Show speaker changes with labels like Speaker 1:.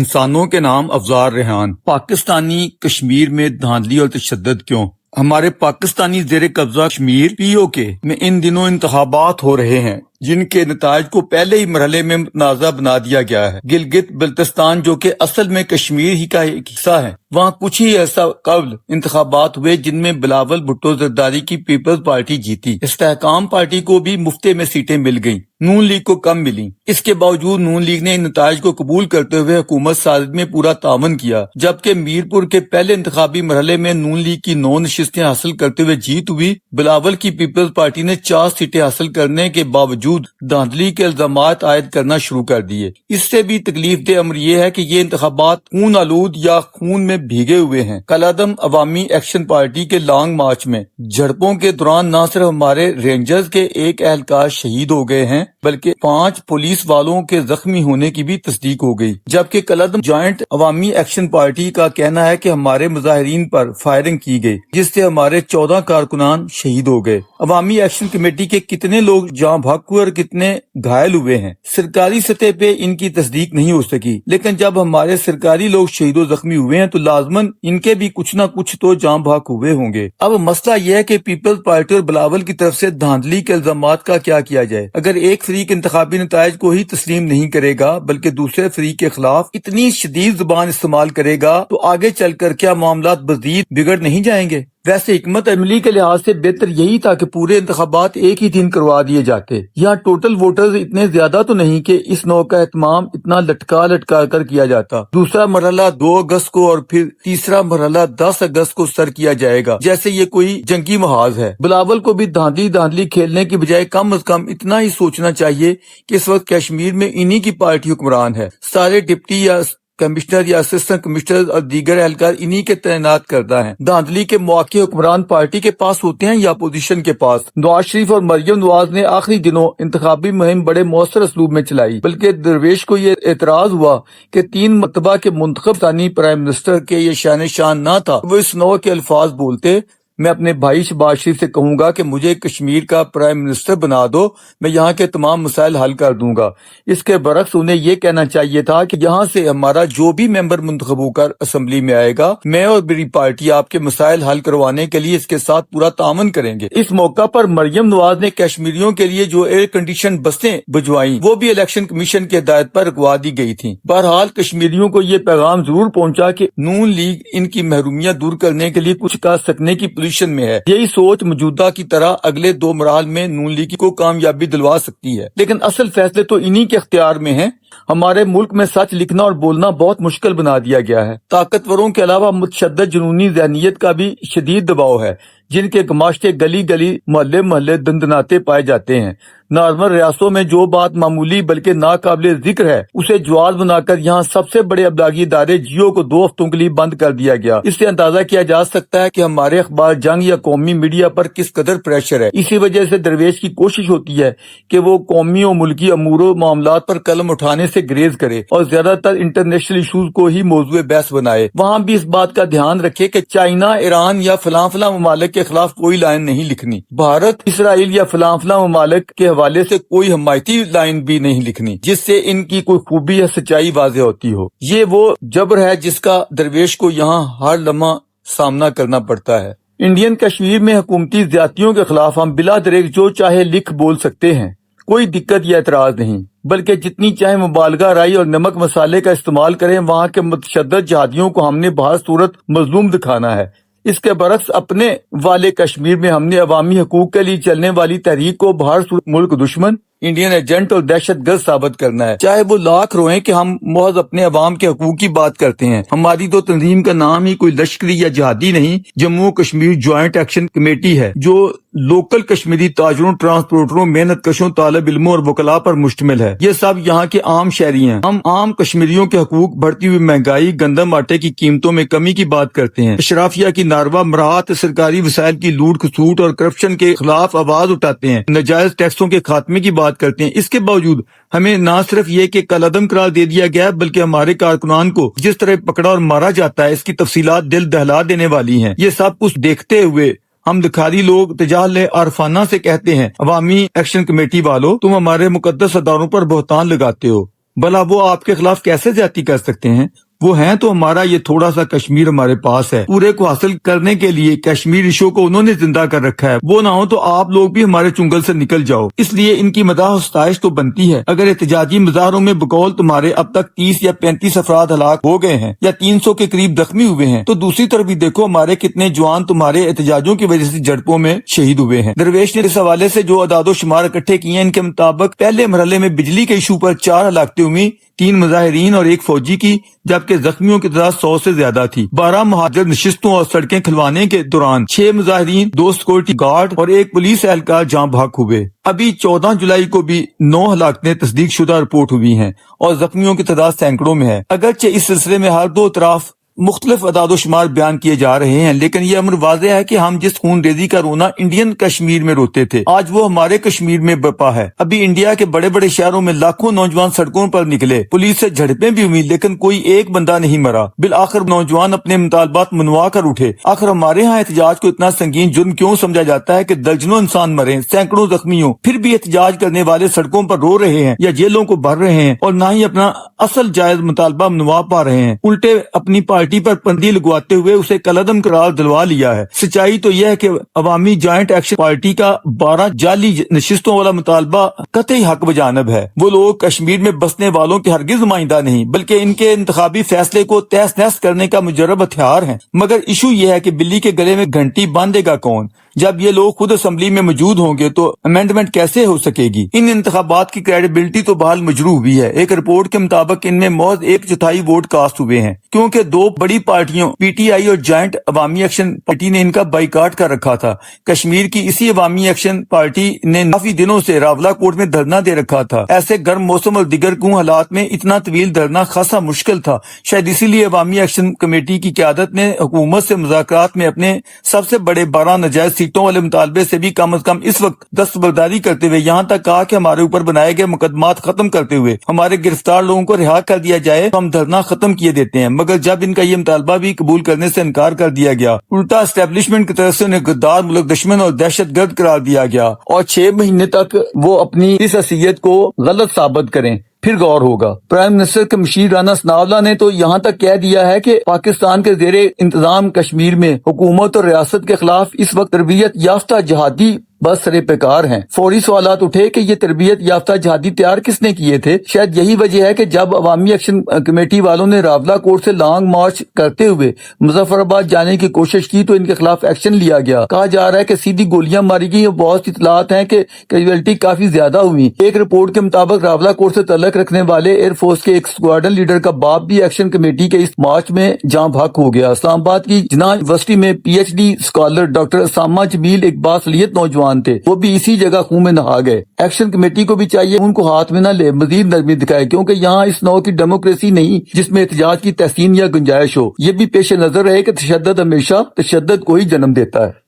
Speaker 1: انسانوں کے نام افزار ریحان۔ پاکستانی کشمیر میں دھاندلی اور تشدد کیوں؟ ہمارے پاکستانی زیر قبضہ کشمیر POK میں ان دنوں انتخابات ہو رہے ہیں جن کے نتائج کو پہلے ہی مرحلے میں متنازع بنا دیا گیا ہے۔ گلگت بلتستان جو کہ اصل میں کشمیر ہی کا ایک حصہ ہے، وہاں کچھ ہی ایسا قبل انتخابات ہوئے جن میں بلاول بھٹو زرداری کی پیپلز پارٹی جیتی۔ استحکام پارٹی کو بھی مفتے میں سیٹیں مل گئیں، نون لیگ کو کم ملی۔ اس کے باوجود نون لیگ نے ان نتائج کو قبول کرتے ہوئے حکومت سازی میں پورا تعاون کیا، جبکہ میرپور کے پہلے انتخابی مرحلے میں نون لیگ کی 9 نشستیں حاصل کرتے ہوئے جیت ہوئی۔ بلاول کی پیپلز پارٹی نے 4 سیٹیں حاصل کرنے کے باوجود دھاندلی کے الزامات عائد کرنا شروع کر دیے۔ اس سے بھی تکلیف دہ امر یہ ہے کہ یہ انتخابات خون آلود یا خون میں بھیگے ہوئے ہیں۔ کالعدم عوامی ایکشن پارٹی کے لانگ مارچ میں جھڑپوں کے دوران نہ صرف ہمارے رینجرز کے ایک اہلکار شہید ہو گئے ہیں بلکہ 5 پولیس والوں کے زخمی ہونے کی بھی تصدیق ہو گئی، جبکہ کالعدم جوائنٹ عوامی ایکشن پارٹی کا کہنا ہے کہ ہمارے مظاہرین پر فائرنگ کی گئی جس سے ہمارے 14 کارکنان شہید ہو گئے۔ عوامی ایکشن کمیٹی کے کتنے لوگ جاں بحق ہوئے اور کتنے گھائل ہوئے ہیں، سرکاری سطح پہ ان کی تصدیق نہیں ہو سکی، لیکن جب ہمارے سرکاری لوگ شہید و زخمی ہوئے ہیں تو لازماً ان کے بھی کچھ نہ کچھ تو جاں بحق ہوئے ہوں گے۔ اب مسئلہ یہ ہے کہ پیپلز پارٹی اور بلاول کی طرف سے دھاندلی کے الزامات کا کیا کیا جائے۔ اگر ایک فریق انتخابی نتائج کو ہی تسلیم نہیں کرے گا بلکہ دوسرے فریق کے خلاف اتنی شدید زبان استعمال کرے گا تو آگے چل کر کیا معاملات مزید بگڑ نہیں جائیں گے؟ ویسے حکمت عملی کے لحاظ سے بہتر یہی تھا کہ پورے انتخابات ایک ہی دن کروا دیے جاتے۔ یہاں ٹوٹل ووٹرز اتنے زیادہ تو نہیں کہ اس نوع کا اہتمام اتنا لٹکا کر کیا جاتا۔ دوسرا مرحلہ 2 اگست کو اور پھر تیسرا مرحلہ 10 اگست کو سر کیا جائے گا، جیسے یہ کوئی جنگی محاذ ہے۔ بلاول کو بھی دھاندلی کھیلنے کی بجائے کم از کم اتنا ہی سوچنا چاہیے کہ اس وقت کشمیر میں انہی کی پارٹی حکمران ہے، سارے ڈپٹی یا کمشنر یا اسسٹنٹ کمشنر اور دیگر اہلکار انہی کے تعینات کردہ ہیں۔ دھاندلی کے مواقع حکمران پارٹی کے پاس ہوتے ہیں یا اپوزیشن کے پاس؟ نواز شریف اور مریم نواز نے آخری دنوں انتخابی مہم بڑے مؤثر اسلوب میں چلائی، بلکہ درویش کو یہ اعتراض ہوا کہ 3 مرتبہ کے منتخب ثانی پرائم منسٹر کے یہ شان نہ تھا وہ اس نوع کے الفاظ بولتے۔ میں اپنے بھائی شہباز شریف سے کہوں گا کہ مجھے کشمیر کا پرائم منسٹر بنا دو، میں یہاں کے تمام مسائل حل کر دوں گا۔ اس کے برعکس انہیں یہ کہنا چاہیے تھا کہ یہاں سے ہمارا جو بھی ممبر منتخب ہو کر اسمبلی میں آئے گا، میں اور میری پارٹی آپ کے مسائل حل کروانے کے لیے اس کے ساتھ پورا تعاون کریں گے۔ اس موقع پر مریم نواز نے کشمیریوں کے لیے جو ایئر کنڈیشن بسیں بھجوائیں وہ بھی الیکشن کمیشن کی ہدایت پر رکوا دی گئی تھیں۔ بہرحال کشمیریوں کو یہ پیغام ضرور پہنچا کہ نون لیگ ان کی محرومیاں دور کرنے کے لیے کچھ کر سکنے کی پوزیشن میں ہے۔ یہی سوچ موجودہ کی طرح اگلے 2 مراحل میں نون لیگ کو کامیابی دلوا سکتی ہے، لیکن اصل فیصلے تو انہی کے اختیار میں ہیں۔ ہمارے ملک میں سچ لکھنا اور بولنا بہت مشکل بنا دیا گیا ہے۔ طاقتوروں کے علاوہ متشدد جنونی ذہنیت کا بھی شدید دباؤ ہے، جن کے گماشتے گلی محلے دندناتے پائے جاتے ہیں۔ نارمل ریاستوں میں جو بات معمولی بلکہ ناقابل ذکر ہے اسے جواز بنا کر یہاں سب سے بڑے ابلاغی ادارے جیو کو 2 ہفتوں کے لیے بند کر دیا گیا۔ اس سے اندازہ کیا جا سکتا ہے کہ ہمارے اخبار جنگ یا قومی میڈیا پر کس قدر پریشر ہے۔ اسی وجہ سے درویش کی کوشش ہوتی ہے کہ وہ قومی و ملکی امور و معاملات پر قلم اٹھانے سے گریز کرے اور زیادہ تر انٹرنیشنل ایشوز کو ہی موضوع بحث بنائے۔ وہاں بھی اس بات کا دھیان رکھے کہ چائنا، ایران یا فلاں ممالک کے خلاف کوئی لائن نہیں لکھنی، بھارت، اسرائیل یا فلاں ممالک کے حوالے سے کوئی حمایتی لائن بھی نہیں لکھنی جس سے ان کی کوئی خوبی یا سچائی واضح ہوتی ہو۔ یہ وہ جبر ہے جس کا درویش کو یہاں ہر لمحہ سامنا کرنا پڑتا ہے۔ انڈین کشمیر میں حکومتی زیادتیوں کے خلاف ہم بلا دریغ جو چاہے لکھ بول سکتے ہیں، کوئی دقت یا اعتراض نہیں، بلکہ جتنی چاہے مبالغہ رائی اور نمک مسالے کا استعمال کریں۔ وہاں کے متشدد جہادیوں کو ہم نے بہر صورت مظلوم دکھانا ہے۔ اس کے برعکس اپنے والے کشمیر میں ہم نے عوامی حقوق کے لیے چلنے والی تحریک کو بہر صورت ملک دشمن، انڈین ایجنٹ اور دہشت گرد ثابت کرنا ہے، چاہے وہ لاکھ روئیں کہ ہم محض اپنے عوام کے حقوق کی بات کرتے ہیں۔ ہماری تو تنظیم کا نام ہی کوئی لشکری یا جہادی نہیں، Jammu Kashmir joint action committee ہے، جو لوکل کشمیری تاجروں، ٹرانسپورٹروں، محنت کشوں، طالب علموں اور وکلاء پر مشتمل ہے۔ یہ سب یہاں کے عام شہری ہیں۔ ہم عام کشمیریوں کے حقوق، بڑھتی ہوئی مہنگائی، گندم آٹے کی قیمتوں میں کمی کی بات کرتے ہیں، اشرافیہ کی ناروا مراعات، سرکاری وسائل کی لوٹ کھسوٹ اور کرپشن کے خلاف آواز اٹھاتے ہیں، ناجائز ٹیکسوں کے خاتمے کی بات کرتے ہیں۔ اس کے باوجود ہمیں نہ صرف یہ کہ کالعدم قرار دے دیا گیا ہے بلکہ ہمارے کارکنان کو جس طرح پکڑا اور مارا جاتا ہے اس کی تفصیلات دل دہلا دینے والی ہیں۔ یہ سب کچھ دیکھتے ہوئے ہم دکھاری لوگ تجاہل عارفانہ سے کہتے ہیں، عوامی ایکشن کمیٹی والو تم ہمارے مقدس اداروں پر بہتان لگاتے ہو، بھلا وہ آپ کے خلاف کیسے زیادتی کر سکتے ہیں؟ وہ ہیں تو ہمارا یہ تھوڑا سا کشمیر ہمارے پاس ہے، پورے کو حاصل کرنے کے لیے کشمیر ایشو کو انہوں نے زندہ کر رکھا ہے، وہ نہ ہو تو آپ لوگ بھی ہمارے چنگل سے نکل جاؤ۔ اس لیے ان کی مداح و ستائش تو بنتی ہے۔ اگر احتجاجی مظاہروں میں بقول تمہارے اب تک 30 یا 35 افراد ہلاک ہو گئے ہیں یا 300 کے قریب زخمی ہوئے ہیں، تو دوسری طرف بھی دیکھو ہمارے کتنے جوان تمہارے احتجاجوں کی وجہ سے جھڑپوں میں شہید ہوئے ہیں۔ درویش نے اس حوالے سے جو اعداد و شمار اکٹھے کیے ہیں، ان کے مطابق پہلے مرحلے میں بجلی کے ایشو پر 4 ہلاکتیں ہوئی، 3 مظاہرین اور 1 فوجی کی، جبکہ زخمیوں کی تعداد 100 سے زیادہ تھی۔ 12 مہاجر نشستوں اور سڑکیں کھلوانے کے دوران 6 مظاہرین، 2 سیکورٹی گارڈ اور 1 پولیس اہلکار جاں بحق ہوئے۔ ابھی 14 جولائی کو بھی 9 ہلاکتیں تصدیق شدہ رپورٹ ہوئی ہیں اور زخمیوں کی تعداد سینکڑوں میں ہے۔ اگرچہ اس سلسلے میں ہر دو طرف مختلف اعداد و شمار بیان کیے جا رہے ہیں، لیکن یہ امر واضح ہے کہ ہم جس خون ریزی کا رونا انڈین کشمیر میں روتے تھے، آج وہ ہمارے کشمیر میں برپا ہے۔ ابھی انڈیا کے بڑے بڑے شہروں میں لاکھوں نوجوان سڑکوں پر نکلے، پولیس سے جھڑپیں بھی ہوئی، لیکن کوئی ایک بندہ نہیں مرا۔ بالآخر نوجوان اپنے مطالبات منوا کر اٹھے۔ آخر ہمارے ہاں احتجاج کو اتنا سنگین جرم کیوں سمجھا جاتا ہے کہ درجنوں انسان مرے، سینکڑوں زخمی ہوں، پھر بھی احتجاج کرنے والے سڑکوں پر رو رہے ہیں یا جیلوں کو بھر رہے ہیں اور نہ ہی اپنا اصل جائز مطالبہ منوا پا رہے ہیں، الٹے اپنی پارٹی پر پندی لگواتے ہوئے اسے کالعدم قرار دلوا لیا ہے۔ سچائی تو یہ ہے کہ عوامی جوائنٹ ایکشن پارٹی کا 12 جعلی نشستوں والا مطالبہ قطعی حق بجانب ہے۔ وہ لوگ کشمیر میں بسنے والوں کے ہرگز نمائندہ نہیں، بلکہ ان کے انتخابی فیصلے کو تہس نہس کرنے کا مجرب ہتھیار ہیں۔ مگر ایشو یہ ہے کہ بلی کے گلے میں گھنٹی باندھے گا کون؟ جب یہ لوگ خود اسمبلی میں موجود ہوں گے تو امینڈمنٹ کیسے ہو سکے گی؟ ان انتخابات کی کریڈیبلٹی تو بحال مجروح ہوئی ہے۔ ایک رپورٹ کے مطابق ان میں محض 1/4 ووٹ کاسٹ ہوئے ہیں، کیونکہ 2 بڑی پارٹیوں پی ٹی آئی اور جوائنٹ عوامی ایکشن پارٹی نے ان کا بائیکاٹ کر رکھا تھا۔ کشمیر کی اسی عوامی ایکشن پارٹی نے کافی دنوں سے راولا کوٹ میں دھرنا دے رکھا تھا۔ ایسے گرم موسم اور دیگر کیوں حالات میں اتنا طویل دھرنا خاصا مشکل تھا۔ شاید اسی لیے عوامی ایکشن کمیٹی کی قیادت نے حکومت سے مذاکرات میں اپنے سب سے بڑے 12 ناجائز سیٹوں والے مطالبے سے بھی کم از کم اس وقت دستبرداری کرتے ہوئے یہاں تک کہا کہ ہمارے اوپر بنائے گئے مقدمات ختم کرتے ہوئے ہمارے گرفتار لوگوں کو رہا کر دیا جائے تو ہم دھرنا ختم کیے دیتے ہیں۔ مگر جب ان کا یہ مطالبہ بھی قبول کرنے سے انکار کر دیا گیا، الٹا اسٹیبلشمنٹ کی طرف سے انہیں غدار، ملک دشمن اور دہشت گرد قرار دیا گیا، اور 6 مہینے تک وہ اپنی اس حیثیت کو غلط ثابت کریں، پھر غور ہوگا۔ پرائم منسٹر کے مشیر رانا ثناءاللہ نے تو یہاں تک کہہ دیا ہے کہ پاکستان کے زیر انتظام کشمیر میں حکومت اور ریاست کے خلاف اس وقت تربیت یافتہ جہادی بس سرے پیکار ہیں۔ فوری سوالات اٹھے کہ یہ تربیت یافتہ جہادی تیار کس نے کیے تھے؟ شاید یہی وجہ ہے کہ جب عوامی ایکشن کمیٹی والوں نے راولا کوٹ سے لانگ مارچ کرتے ہوئے مظفر آباد جانے کی کوشش کی تو ان کے خلاف ایکشن لیا گیا۔ کہا جا رہا ہے کہ سیدھی گولیاں ماری گئی اور بہت سی اطلاعات ہیں کہ کیجویلٹی کافی زیادہ ہوئی۔ ایک رپورٹ کے مطابق راولا کوٹ سے تعلق رکھنے والے ایئر فورس کے ایک اسکواڈرن لیڈر کا باپ بھی ایکشن کمیٹی کے اس مارچ میں جاں بحق ہو گیا۔ اسلام آباد کی جناح یونیورسٹی میں P H D scholar doctor Osama Jamil ایک باصلاحیت نوجوان تھے، وہ بھی اسی جگہ خون میں نہا گئے۔ ایکشن کمیٹی کو بھی چاہیے ان کو ہاتھ میں نہ لے، مزید نرمی دکھائے، کیونکہ یہاں اس نوع کی ڈیموکریسی نہیں جس میں احتجاج کی تحسین یا گنجائش ہو۔ یہ بھی پیش نظر رہے کہ تشدد ہمیشہ تشدد کو ہی جنم دیتا ہے۔